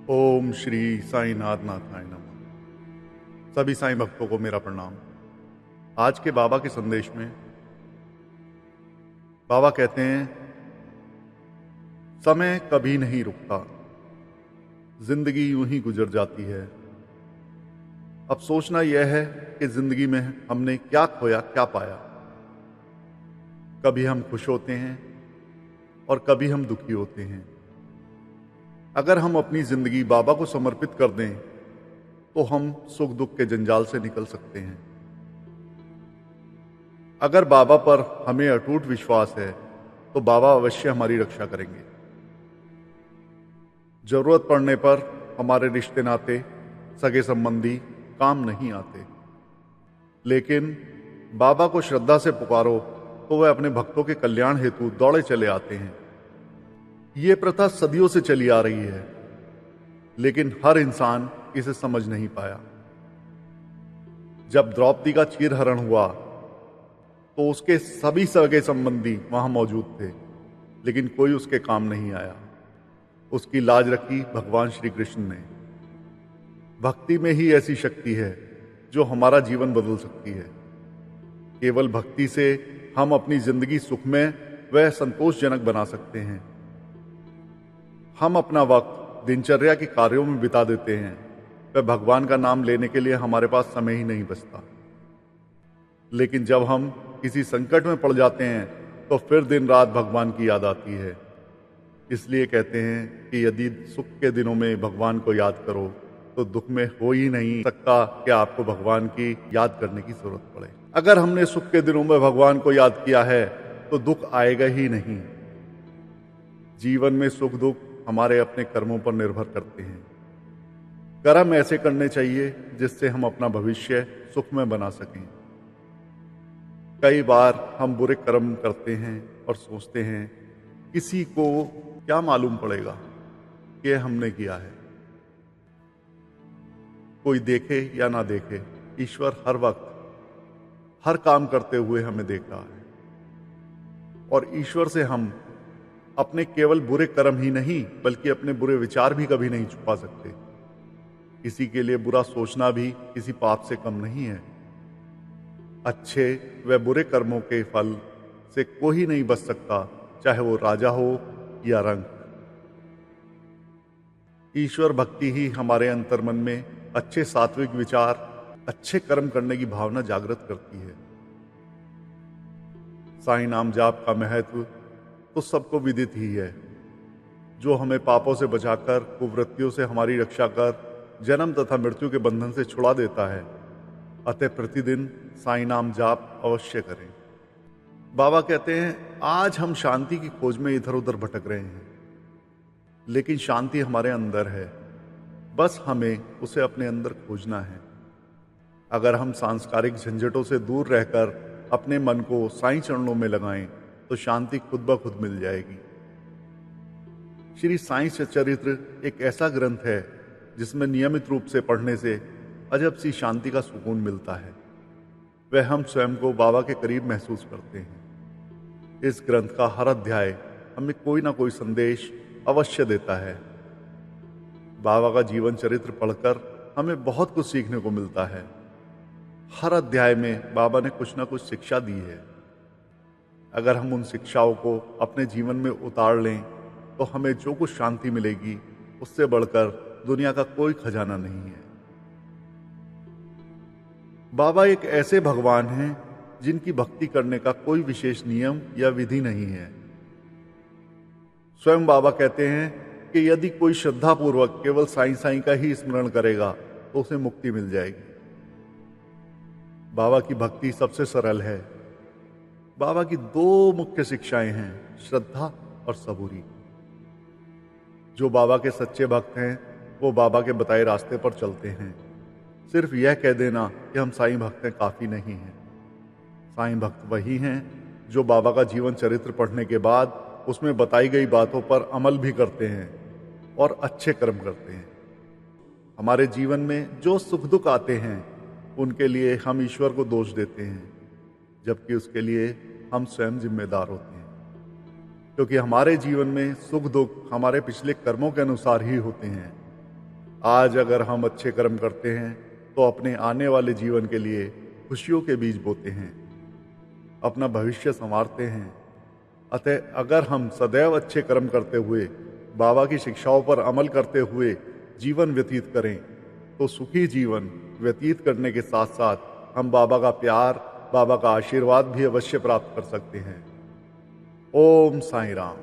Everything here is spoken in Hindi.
ओम श्री साईनाथ नाथाय नमः। सभी साईं भक्तों को मेरा प्रणाम। आज के बाबा के संदेश में बाबा कहते हैं, समय कभी नहीं रुकता, जिंदगी यूं ही गुजर जाती है। अब सोचना यह है कि जिंदगी में हमने क्या खोया, क्या पाया। कभी हम खुश होते हैं और कभी हम दुखी होते हैं। अगर हम अपनी जिंदगी बाबा को समर्पित कर दें तो हम सुख दुख के जंजाल से निकल सकते हैं। अगर बाबा पर हमें अटूट विश्वास है तो बाबा अवश्य हमारी रक्षा करेंगे। जरूरत पड़ने पर हमारे रिश्ते नाते, सगे संबंधी काम नहीं आते, लेकिन बाबा को श्रद्धा से पुकारो तो वह अपने भक्तों के कल्याण हेतु दौड़े चले आते हैं। ये प्रथा सदियों से चली आ रही है, लेकिन हर इंसान इसे समझ नहीं पाया। जब द्रौपदी का चीरहरण हुआ तो उसके सभी सगे संबंधी वहां मौजूद थे, लेकिन कोई उसके काम नहीं आया। उसकी लाज रखी भगवान श्री कृष्ण ने। भक्ति में ही ऐसी शक्ति है जो हमारा जीवन बदल सकती है। केवल भक्ति से हम अपनी जिंदगी सुखमय व संतोषजनक बना सकते हैं। हम अपना वक्त दिनचर्या के कार्यों में बिता देते हैं, वह भगवान का नाम लेने के लिए हमारे पास समय ही नहीं बचता। लेकिन जब हम किसी संकट में पड़ जाते हैं तो फिर दिन रात भगवान की याद आती है। इसलिए कहते हैं कि यदि सुख के दिनों में भगवान को याद करो तो दुख में हो ही नहीं सकता कि आपको भगवान की याद करने की जरूरत पड़े। अगर हमने सुख के दिनों में भगवान को याद किया है तो दुख आएगा ही नहीं। जीवन में सुख दुख हमारे अपने कर्मों पर निर्भर करते हैं। कर्म ऐसे करने चाहिए जिससे हम अपना भविष्य सुखमय बना सकें। कई बार हम बुरे कर्म करते हैं और सोचते हैं किसी को क्या मालूम पड़ेगा कि हमने किया है। कोई देखे या ना देखे, ईश्वर हर वक्त हर काम करते हुए हमें देख रहा है। और ईश्वर से हम अपने केवल बुरे कर्म ही नहीं बल्कि अपने बुरे विचार भी कभी नहीं छुपा सकते। किसी के लिए बुरा सोचना भी किसी पाप से कम नहीं है। अच्छे व बुरे कर्मों के फल से कोई नहीं बच सकता, चाहे वो राजा हो या रंक। ईश्वर भक्ति ही हमारे अंतर्मन में अच्छे सात्विक विचार, अच्छे कर्म करने की भावना जागृत करती है। साईं नाम जाप का महत्व तो सबको विदित ही है, जो हमें पापों से बचाकर, कुवृत्तियों से हमारी रक्षा कर, जन्म तथा मृत्यु के बंधन से छुड़ा देता है। अतः प्रतिदिन साईं नाम जाप अवश्य करें। बाबा कहते हैं, आज हम शांति की खोज में इधर उधर भटक रहे हैं, लेकिन शांति हमारे अंदर है, बस हमें उसे अपने अंदर खोजना है। अगर हम सांसारिक झंझटों से दूर रहकर अपने मन को साईं चरणों में लगाएं तो शांति खुद ब खुद मिल जाएगी। श्री साईं चरित्र एक ऐसा ग्रंथ है जिसमें नियमित रूप से पढ़ने से अजब सी शांति का सुकून मिलता है। वह हम स्वयं को बाबा के करीब महसूस करते हैं। इस ग्रंथ का हर अध्याय हमें कोई ना कोई संदेश अवश्य देता है। बाबा का जीवन चरित्र पढ़कर हमें बहुत कुछ सीखने को मिलता है। हर अध्याय में बाबा ने कुछ ना कुछ शिक्षा दी है। अगर हम उन शिक्षाओं को अपने जीवन में उतार लें तो हमें जो कुछ शांति मिलेगी उससे बढ़कर दुनिया का कोई खजाना नहीं है। बाबा एक ऐसे भगवान हैं जिनकी भक्ति करने का कोई विशेष नियम या विधि नहीं है। स्वयं बाबा कहते हैं कि यदि कोई श्रद्धापूर्वक केवल साईं साईं का ही स्मरण करेगा तो उसे मुक्ति मिल जाएगी। बाबा की भक्ति सबसे सरल है। बाबा की दो मुख्य शिक्षाएं हैं, श्रद्धा और सबूरी। जो बाबा के सच्चे भक्त हैं वो बाबा के बताए रास्ते पर चलते हैं। सिर्फ यह कह देना कि हम साईं भक्त हैं काफी नहीं है। साईं भक्त वही हैं जो बाबा का जीवन चरित्र पढ़ने के बाद उसमें बताई गई बातों पर अमल भी करते हैं और अच्छे कर्म करते हैं। हमारे जीवन में जो सुख दुख आते हैं उनके लिए हम ईश्वर को दोष देते हैं, जबकि उसके लिए हम स्वयं जिम्मेदार होते हैं। क्योंकि हमारे जीवन में सुख दुख हमारे पिछले कर्मों के अनुसार ही होते हैं। आज अगर हम अच्छे कर्म करते हैं तो अपने आने वाले जीवन के लिए खुशियों के बीज बोते हैं, अपना भविष्य संवारते हैं। अतः अगर हम सदैव अच्छे कर्म करते हुए बाबा की शिक्षाओं पर अमल करते हुए जीवन व्यतीत करें तो सुखी जीवन व्यतीत करने के साथ साथ हम बाबा का प्यार, बाबा का आशीर्वाद भी अवश्य प्राप्त कर सकते हैं। ओम साईं राम।